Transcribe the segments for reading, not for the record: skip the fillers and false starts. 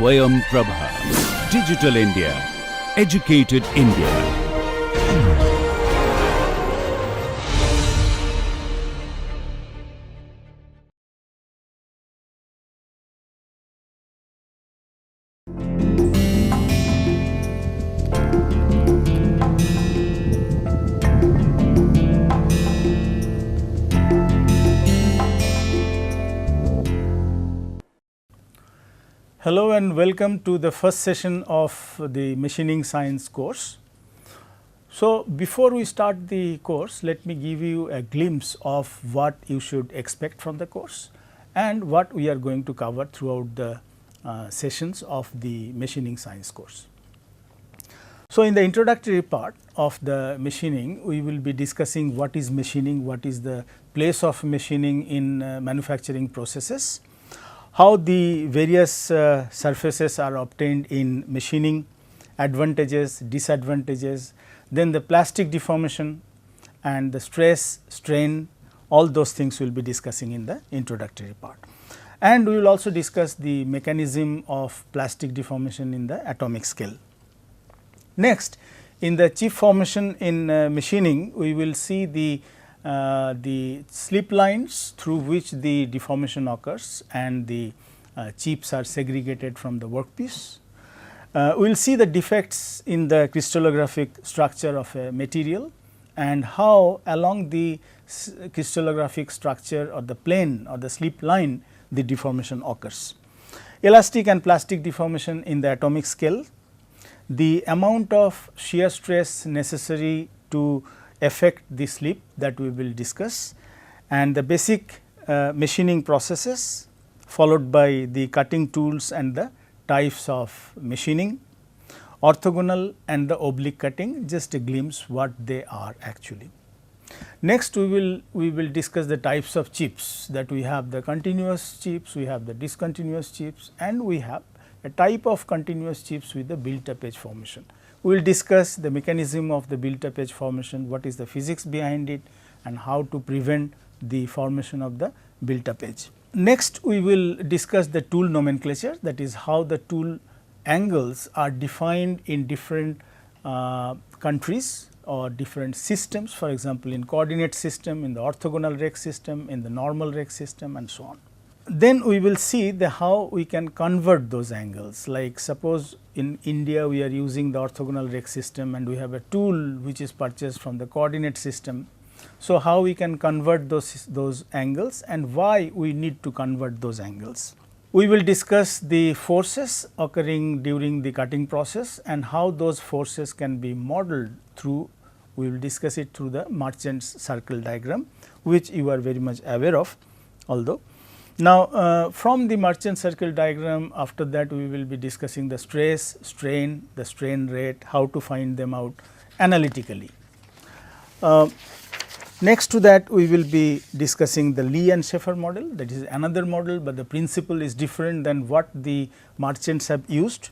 SwayamPrabha. Digital India. Educated India. Hello and welcome to the first session of the machining science course. So, before we start the course, let me give you a glimpse of what you should expect from the course and what we are going to cover throughout the sessions of the machining science course. So, in the introductory part of the machining, we will be discussing what is machining, what is the place of machining in manufacturing processes, how the various surfaces are obtained in machining, advantages, disadvantages, then the plastic deformation and the stress, strain, all those things we will be discussing in the introductory part. And we will also discuss the mechanism of plastic deformation in the atomic scale. Next, in the chip formation in machining, we will see the slip lines through which the deformation occurs and the chips are segregated from the workpiece. We will see the defects in the crystallographic structure of a material and how along the crystallographic structure or the plane or the slip line the deformation occurs. Elastic and plastic deformation in the atomic scale, the amount of shear stress necessary to affect the slip that we will discuss, and the basic machining processes followed by the cutting tools and the types of machining, orthogonal and the oblique cutting, just a glimpse what they are actually. Next we will discuss the types of chips, that we have the continuous chips, we have the discontinuous chips, and we have a type of continuous chips with the built up edge formation. We will discuss the mechanism of the built up edge formation, what is the physics behind it and how to prevent the formation of the built up edge. Next we will discuss the tool nomenclature, that is how the tool angles are defined in different countries or different systems, for example, in coordinate system, in the orthogonal rake system, in the normal rake system and so on. Then we will see the how we can convert those angles, like suppose in India we are using the orthogonal rake system and we have a tool which is purchased from the coordinate system. So, how we can convert those angles and why we need to convert those angles. We will discuss the forces occurring during the cutting process and how those forces can be modeled through, we will discuss it through the Merchant's circle diagram, which you are very much aware of although. Now, from the Merchant circle diagram, after that we will be discussing the stress, strain, the strain rate, how to find them out analytically. Next to that we will be discussing the Lee and Schaeffer model, that is another model, but the principle is different than what the Merchants have used.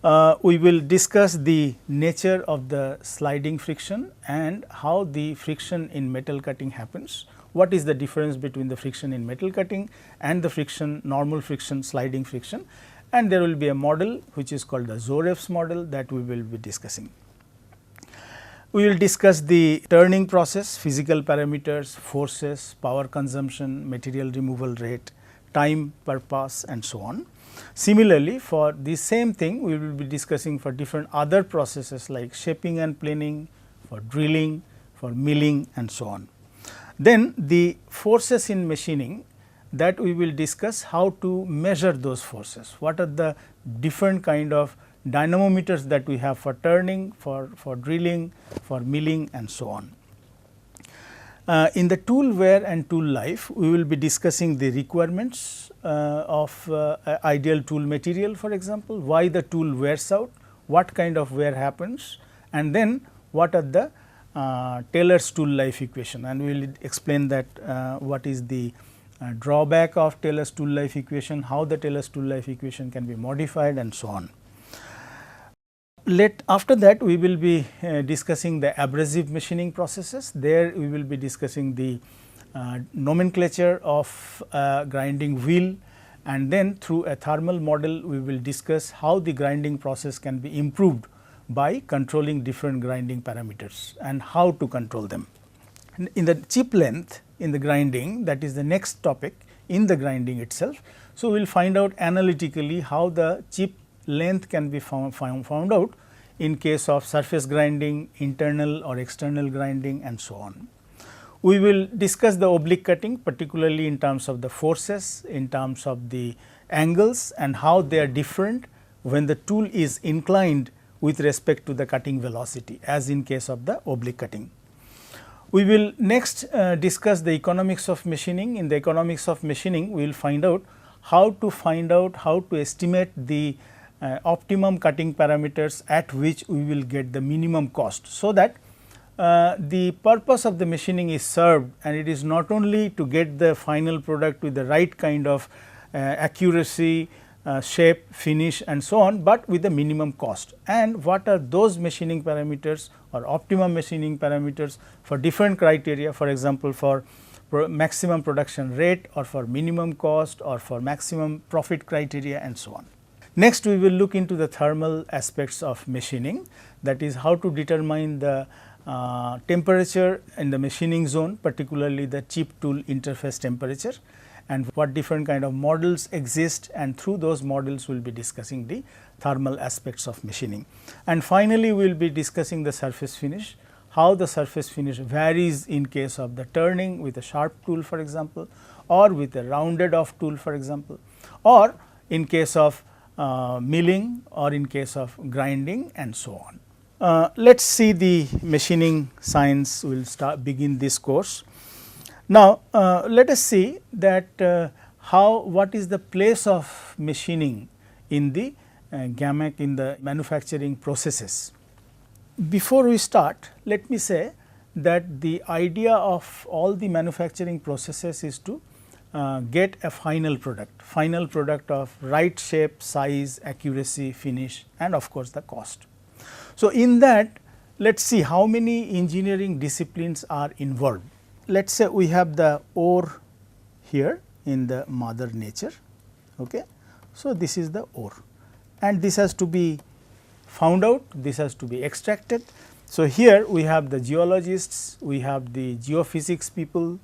We will discuss the nature of the sliding friction and how the friction in metal cutting happens. What is the difference between the friction in metal cutting and the friction, normal friction, sliding friction, and there will be a model which is called the Zoref's model that we will be discussing. We will discuss the turning process, physical parameters, forces, power consumption, material removal rate, time per pass and so on. Similarly, for the same thing we will be discussing for different other processes like shaping and planing, for drilling, for milling and so on. Then the forces in machining, that we will discuss how to measure those forces, what are the different kind of dynamometers that we have for turning, for drilling, for milling and so on. In the tool wear and tool life, we will be discussing the requirements of ideal tool material, for example, why the tool wears out, what kind of wear happens, and then what are the Taylor's tool life equation, and we will explain that what is the drawback of Taylor's tool life equation, how the Taylor's tool life equation can be modified and so on. After that we will be discussing the abrasive machining processes. There we will be discussing the nomenclature of grinding wheel and then through a thermal model we will discuss how the grinding process can be improved by controlling different grinding parameters and how to control them. In the chip length in the grinding, that is the next topic in the grinding itself. So, we will find out analytically how the chip length can be found out in case of surface grinding, internal or external grinding and so on. We will discuss the oblique cutting, particularly in terms of the forces, in terms of the angles and how they are different when the tool is inclined with respect to the cutting velocity, as in case of the oblique cutting. We will next discuss the economics of machining. In the economics of machining, we will find out how to estimate the optimum cutting parameters at which we will get the minimum cost. So, that the purpose of the machining is served, and it is not only to get the final product with the right kind of accuracy, shape, finish and so on, but with the minimum cost. And what are those machining parameters or optimum machining parameters for different criteria, for example, for maximum production rate or for minimum cost or for maximum profit criteria and so on. Next, we will look into the thermal aspects of machining, that is how to determine the temperature in the machining zone, particularly the chip tool interface temperature, and what different kind of models exist, and through those models we will be discussing the thermal aspects of machining. And finally, we will be discussing the surface finish, how the surface finish varies in case of the turning with a sharp tool, for example, or with a rounded off tool, for example, or in case of milling or in case of grinding and so on. Let us see the machining science. We will begin this course. Now, let us see that what is the place of machining in the GAMAC in the manufacturing processes. Before we start, let me say that the idea of all the manufacturing processes is to get a final product of right shape, size, accuracy, finish and of course, the cost. So, in that let us see how many engineering disciplines are involved. Let us say we have the ore here in the mother nature. Okay. So, this is the ore and this has to be found out, this has to be extracted. So, here we have the geologists, we have the geophysics people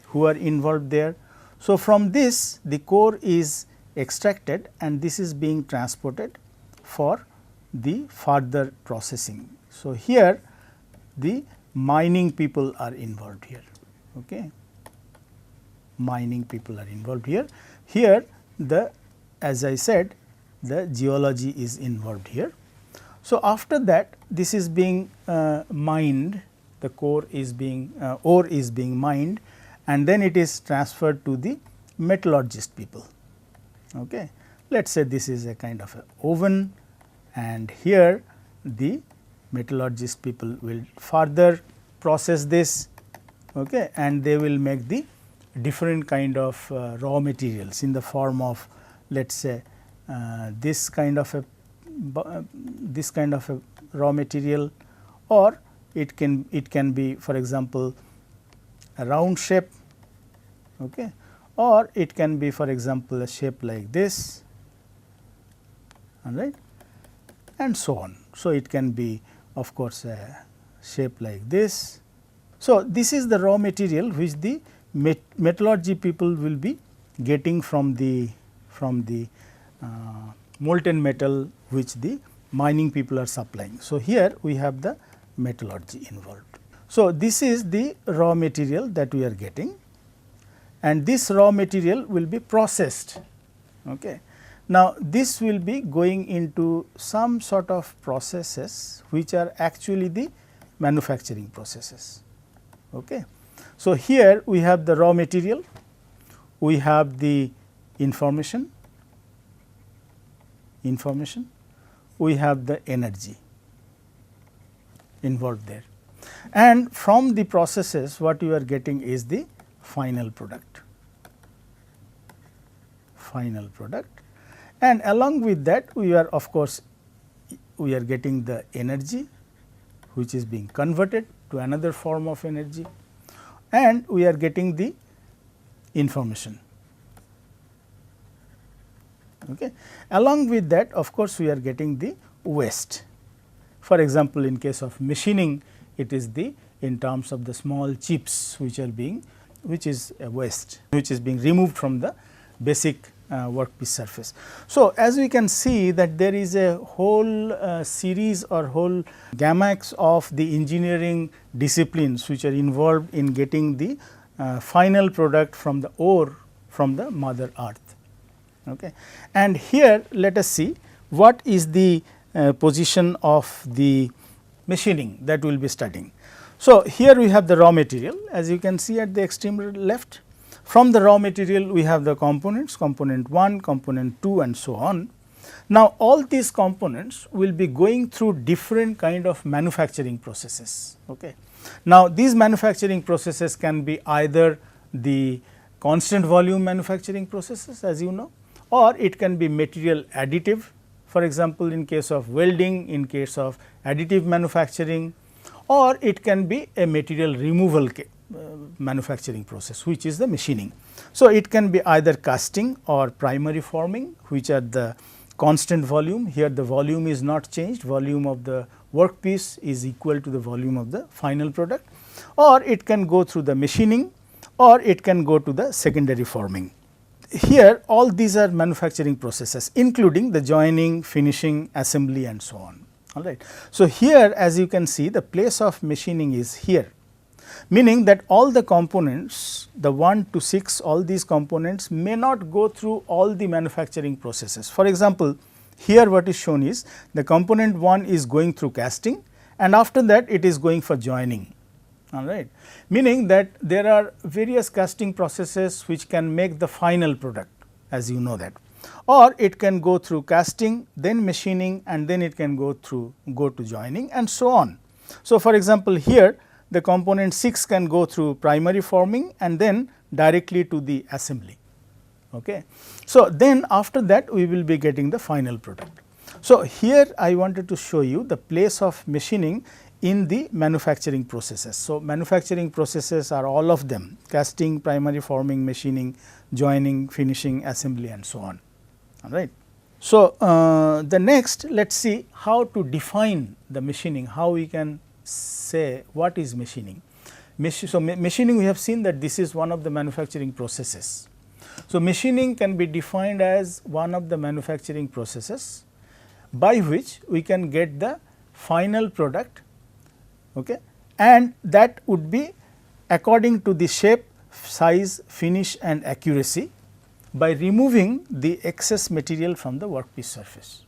who are involved there. So, from this the core is extracted and this is being transported for the further processing. So, here the mining people are involved here. Okay. Mining people are involved here. Here the, as I said, the geology is involved here. So, after that this is being mined, the core is being ore is being mined and then it is transferred to the metallurgist people. Okay. Let us say this is a kind of a oven and here the metallurgist people will further process this, okay, and they will make the different kind of raw materials in the form of, let us say, this kind of a raw material, or it can be, for example, a round shape, okay, or it can be, for example, a shape like this, all right, and so on. So, it can be of course, a shape like this. So, this is the raw material which the metallurgy people will be getting from the molten metal which the mining people are supplying. So, here we have the metallurgy involved. So, this is the raw material that we are getting, and this raw material will be processed. Okay. Now, this will be going into some sort of processes which are actually the manufacturing processes. Okay. So, here we have the raw material, we have the information, we have the energy involved there, and from the processes what you are getting is the final product. And along with that we are, of course, we are getting the energy which is being converted to another form of energy, and we are getting the information. Okay. Along with that, of course, we are getting the waste. For example, in case of machining, it is the in terms of the small chips which are being, which is a waste, which is being removed from the basic workpiece surface. So, as we can see that there is a whole series or whole gamut of the engineering disciplines which are involved in getting the final product from the ore from the mother earth. Okay. And here let us see what is the position of the machining that we will be studying. So, here we have the raw material, as you can see at the extreme left. From the raw material we have the components, component 1, component 2 and so on. Now, all these components will be going through different kind of manufacturing processes. Okay. Now, these manufacturing processes can be either the constant volume manufacturing processes, as you know, or it can be material additive. For example, in case of welding, in case of additive manufacturing, or it can be a material removal manufacturing process, which is the machining. So, it can be either casting or primary forming, which are the constant volume. Here the volume is not changed, volume of the workpiece is equal to the volume of the final product, or it can go through the machining, or it can go to the secondary forming. Here all these are manufacturing processes, including the joining, finishing, assembly and so on. All right. So, here as you can see, the place of machining is here, meaning that all the components, the 1 to 6, all these components may not go through all the manufacturing processes. For example, here what is shown is the component 1 is going through casting, and after that it is going for joining. All right. Meaning that there are various casting processes which can make the final product, as you know that, or it can go through casting, then machining, and then it can go to joining and so on. So, for example, here the component 6 can go through primary forming and then directly to the assembly. Okay. So, then after that we will be getting the final product. So, here I wanted to show you the place of machining in the manufacturing processes. So, manufacturing processes are all of them: casting, primary forming, machining, joining, finishing, assembly and so on. All right. So, the next let us see how to define the machining, how we can say what is machining. So, machining we have seen that this is one of the manufacturing processes. So, machining can be defined as one of the manufacturing processes by which we can get the final product, okay, and that would be according to the shape, size, finish and accuracy by removing the excess material from the workpiece surface.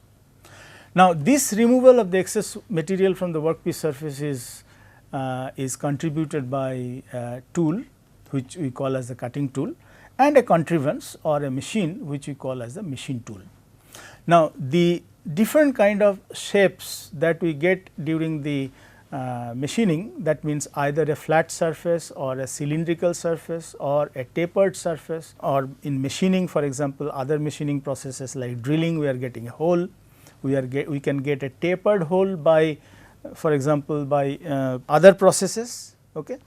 Now, this removal of the excess material from the workpiece surface is contributed by a tool which we call as the cutting tool, and a contrivance or a machine which we call as the machine tool. Now, the different kind of shapes that we get during the machining, that means either a flat surface or a cylindrical surface or a tapered surface, or in machining, for example, other machining processes like drilling, we are getting a hole, we can get a tapered hole by, for example, by other processes, okay,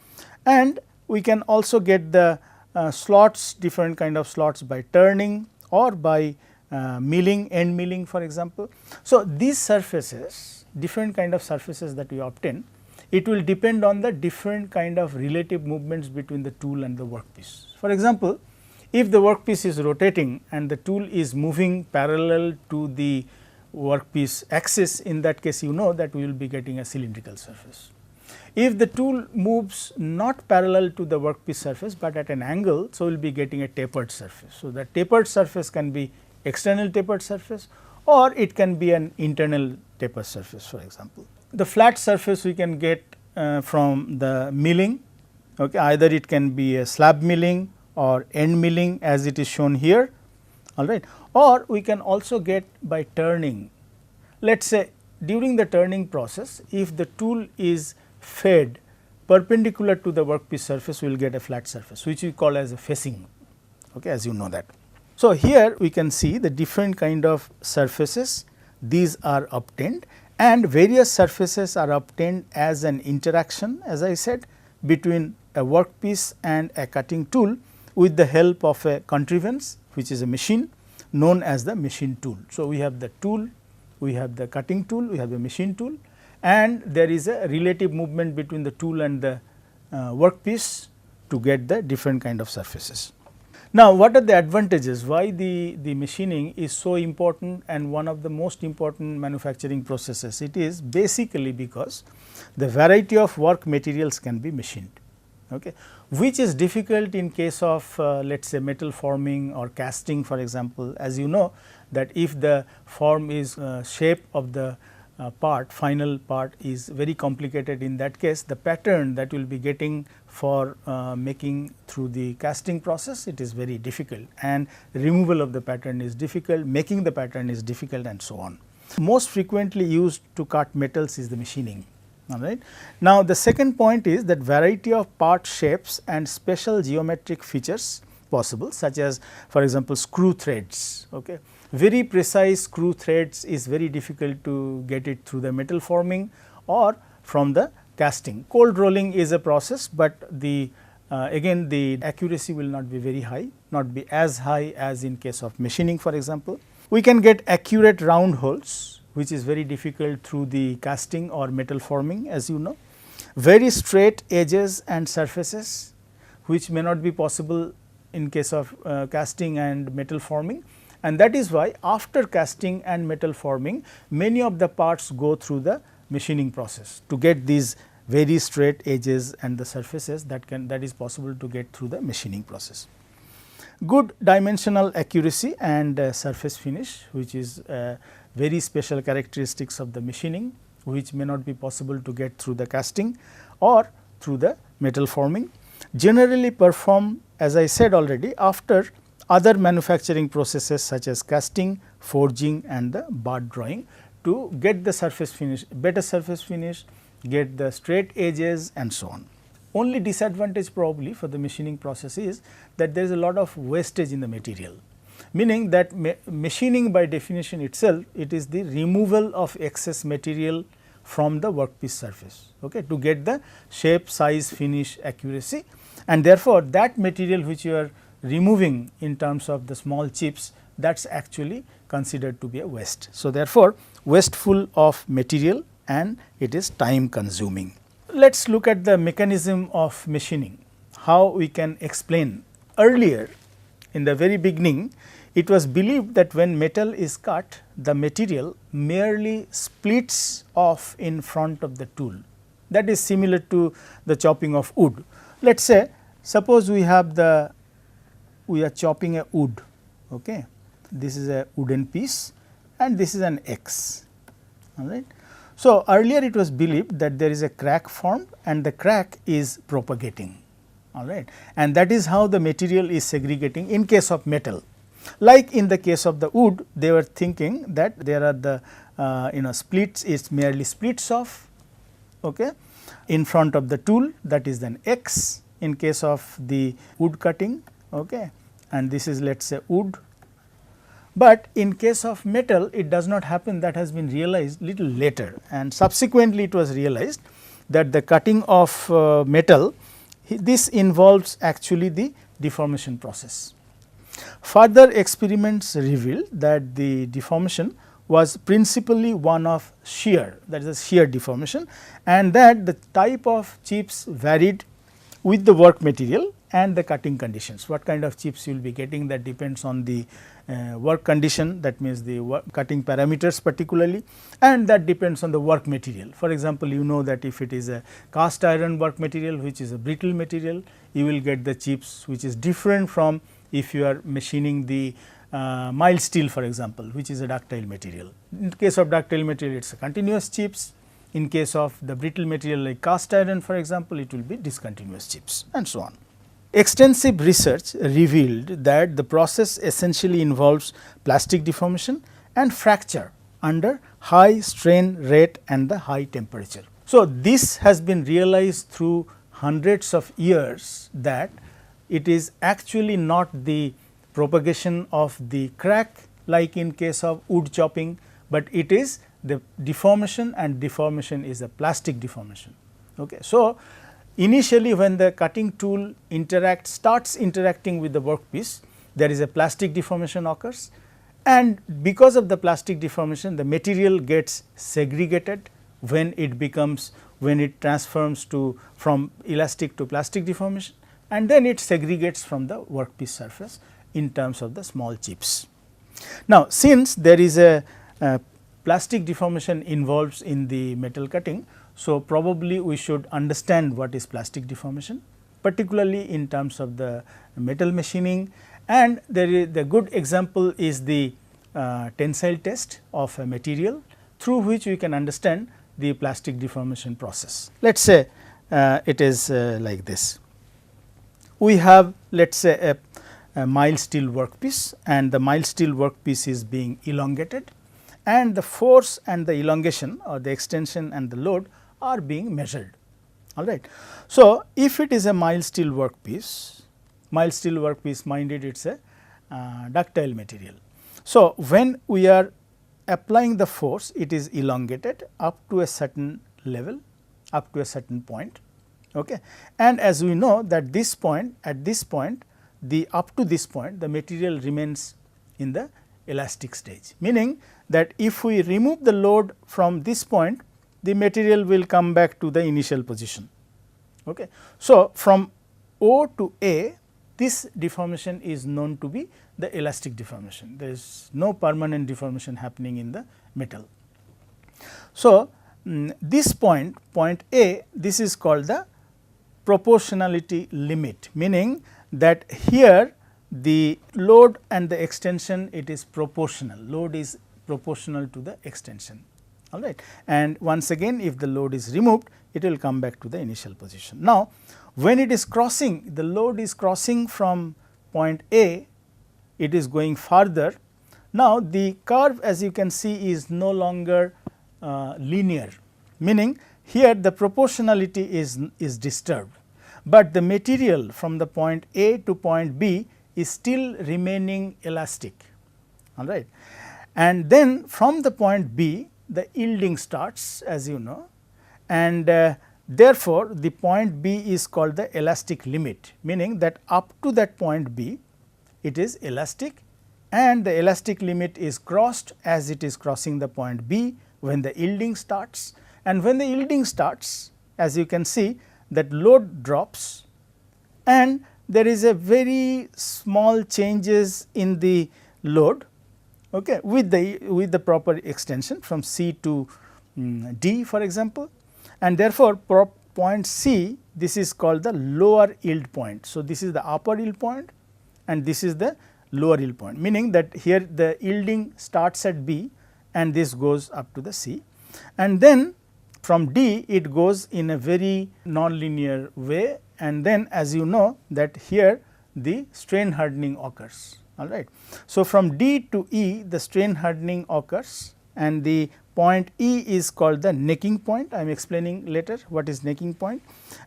and we can also get the slots, different kind of slots by turning or by milling, end milling, for example. So, these surfaces, different kind of surfaces that we obtain, it will depend on the different kind of relative movements between the tool and the workpiece. For example, if the workpiece is rotating and the tool is moving parallel to the workpiece axis, in that case you know that we will be getting a cylindrical surface. If the tool moves not parallel to the workpiece surface, but at an angle, so we will be getting a tapered surface. So, the tapered surface can be external tapered surface or it can be an internal tapered surface, for example. The flat surface we can get from the milling, okay, either it can be a slab milling or end milling as it is shown here, all right, or we can also get by turning. Let us say during the turning process, if the tool is fed perpendicular to the workpiece surface, we will get a flat surface which we call as a facing, okay, as you know that. So, here we can see the different kind of surfaces, these are obtained, and various surfaces are obtained as an interaction, as I said, between a workpiece and a cutting tool with the help of a contrivance which is a machine, known as the machine tool. So, we have the tool, we have the cutting tool, we have the machine tool, and there is a relative movement between the tool and the workpiece to get the different kind of surfaces. Now, what are the advantages? Why the machining is so important and one of the most important manufacturing processes? It is basically because the variety of work materials can be machined, okay, which is difficult in case of let us say metal forming or casting, for example. As you know that if the form is shape of the final part is very complicated, in that case the pattern that you will be getting for making through the casting process, it is very difficult, and removal of the pattern is difficult, making the pattern is difficult, and so on. Most frequently used to cut metals is the machining. All right. Now, the second point is that variety of part shapes and special geometric features possible, such as for example screw threads. Okay. Very precise screw threads is very difficult to get it through the metal forming or from the casting. Cold rolling is a process, but the again the accuracy will not be very high, not be as high as in case of machining, for example. We can get accurate round holes, which is very difficult through the casting or metal forming, as you know. Very straight edges and surfaces, which may not be possible in case of casting and metal forming, and that is why after casting and metal forming many of the parts go through the machining process to get these very straight edges and the surfaces that is possible to get through the machining process. Good dimensional accuracy and surface finish, which is very special characteristics of the machining, which may not be possible to get through the casting or through the metal forming. Generally perform, as I said already, after other manufacturing processes such as casting, forging and the bar drawing to get the surface finish, better surface finish, get the straight edges and so on. Only disadvantage probably for the machining process is that there is a lot of wastage in the material, meaning that machining by definition itself, it is the removal of excess material from the workpiece surface, okay, to get the shape, size, finish, accuracy, and therefore, that material which you are removing in terms of the small chips, that is actually considered to be a waste. So, therefore, wasteful of material and it is time consuming. Let us look at the mechanism of machining, how we can explain. Earlier in the very beginning, it was believed that when metal is cut, the material merely splits off in front of the tool. That is similar to the chopping of wood. Let us say, suppose we are chopping a wood, okay. This is a wooden piece and this is an X, all right. So, earlier it was believed that there is a crack formed and the crack is propagating, all right, and that is how the material is segregating in case of metal. Like in the case of the wood, they were thinking that there are the splits, it merely splits off, okay, in front of the tool, that is then X in case of the wood cutting, okay, and this is let us say wood. But in case of metal, it does not happen. That has been realized little later, and subsequently it was realized that the cutting of metal, this involves actually the deformation process. Further experiments revealed that the deformation was principally one of shear, that is a shear deformation, and that the type of chips varied with the work material and the cutting conditions. What kind of chips you will be getting, that depends on the work condition, that means the cutting parameters particularly, and that depends on the work material. For example, you know that if it is a cast iron work material, which is a brittle material, you will get the chips which is different from if you are machining the mild steel, for example, which is a ductile material. In case of ductile material, it is a continuous chips. In case of the brittle material like cast iron, for example, it will be discontinuous chips and so on. Extensive research revealed that the process essentially involves plastic deformation and fracture under high strain rate and the high temperature. So, this has been realized through hundreds of years that it is actually not the propagation of the crack like in case of wood chopping, but it is the deformation, and deformation is a plastic deformation. Okay. So, initially when the cutting tool starts interacting with the workpiece, there is a plastic deformation occurs, and because of the plastic deformation the material gets segregated when it transforms from elastic to plastic deformation, and then it segregates from the workpiece surface in terms of the small chips. Now, since there is a plastic deformation involved in the metal cutting, so probably we should understand what is plastic deformation, particularly in terms of the metal machining, and there is the good example is the tensile test of a material through which we can understand the plastic deformation process. Let us say it is like this. We have let us say a mild steel workpiece, and the mild steel workpiece is being elongated, and the force and the elongation or the extension and the load are being measured. All right. So, if it is a mild steel workpiece minded it is a ductile material. So, when we are applying the force, it is elongated up to a certain level, up to a certain point, okay. And as we know that this point, at this point, up to this point the material remains in the elastic stage, meaning that if we remove the load from this point, the material will come back to the initial position, okay. So, from O to A, this deformation is known to be the elastic deformation. There is no permanent deformation happening in the metal. So, this point A, this is called the proportionality limit, meaning that here the load and the extension, it is proportional, load is proportional to the extension, all right. And once again if the load is removed, it will come back to the initial position. Now, when it is crossing, the load is crossing from point A, it is going further. Now, the curve as you can see is no longer linear, meaning here the proportionality is disturbed, but the material from the point A to point B is still remaining elastic, all right. And then from the point B, the yielding starts, as you know, and therefore, the point B is called the elastic limit, meaning that up to that point B it is elastic, and the elastic limit is crossed as it is crossing the point B when the yielding starts, and when the yielding starts, as you can see that load drops and there is a very small changes in the load, okay, with the proper extension from C to D for example, and therefore, point C, this is called the lower yield point. So, this is the upper yield point and this is the lower yield point, meaning that here the yielding starts at B and this goes up to the C, and then from D it goes in a very non-linear way, and then as you know that here the strain hardening occurs, all right. So, from D to E the strain hardening occurs, and the point E is called the necking point. I am explaining later what is necking point,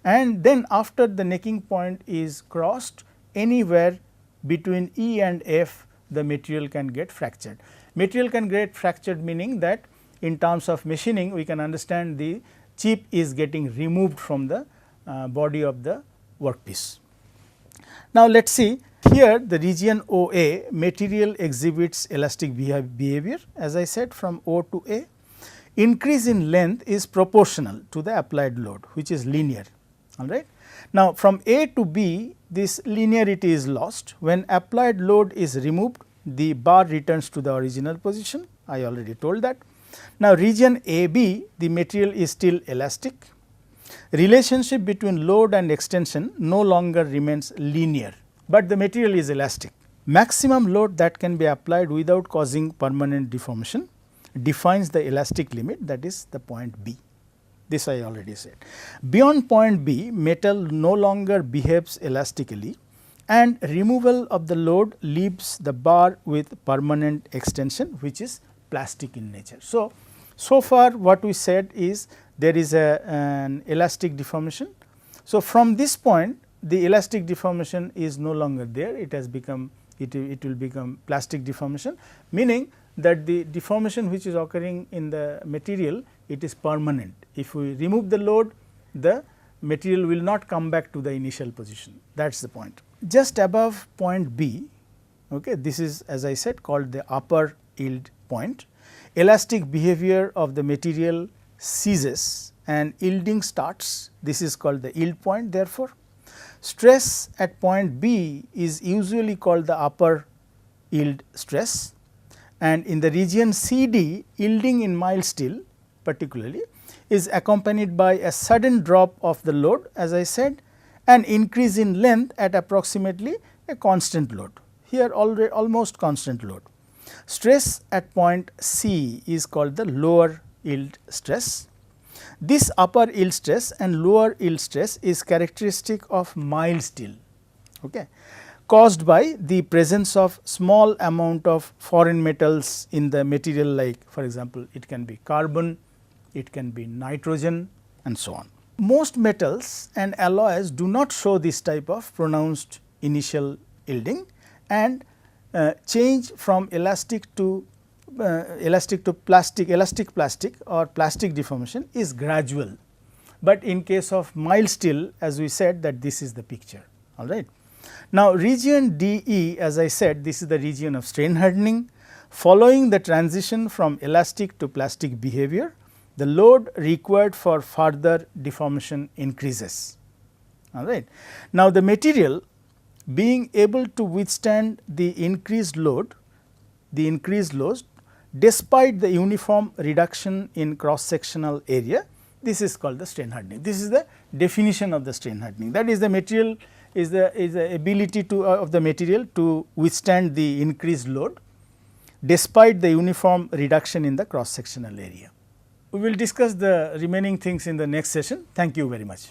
and then after the necking point is crossed, anywhere between E and F the material can get fractured. Material can get fractured meaning that in terms of machining we can understand the chip is getting removed from the body of the workpiece. Now, let us see here the region OA material exhibits elastic behavior, as I said from O to A. Increase in length is proportional to the applied load, which is linear, all right. Now, from A to B this linearity is lost. When applied load is removed, the bar returns to the original position, I already told that. Now, region AB the material is still elastic. Relationship between load and extension no longer remains linear, but the material is elastic. Maximum load that can be applied without causing permanent deformation defines the elastic limit, that is the point B. This I already said. Beyond point B, metal no longer behaves elastically, and removal of the load leaves the bar with permanent extension, which is plastic in nature. So far what we said is there is an elastic deformation. So, from this point the elastic deformation is no longer there, it has become it will become plastic deformation, meaning that the deformation which is occurring in the material, it is permanent. If we remove the load, the material will not come back to the initial position, that is the point. Just above point B, Okay. This is, as I said, called the upper yield point. Elastic behavior of the material ceases and yielding starts. This is called the yield point therefore. Stress at point B is usually called the upper yield stress, and in the region CD, yielding in mild steel particularly is accompanied by a sudden drop of the load, as I said, an increase in length at approximately a constant load, here already almost constant load. Stress at point C is called the lower yield stress. This upper yield stress and lower yield stress is characteristic of mild steel, okay, caused by the presence of small amount of foreign metals in the material, like for example, it can be carbon, it can be nitrogen and so on. Most metals and alloys do not show this type of pronounced initial yielding, and change from elastic to elastic plastic or plastic deformation is gradual, but in case of mild steel, as we said, that this is the picture, all right. Now, region DE, as I said, this is the region of strain hardening. Following the transition from elastic to plastic behavior, the load required for further deformation increases, all right. Now, the material being able to withstand the increased load despite the uniform reduction in cross sectional area, this is called the strain hardening. This is the definition of the strain hardening, that is the material is the ability to of the material to withstand the increased load despite the uniform reduction in the cross sectional area. We will discuss the remaining things in the next session. Thank you very much.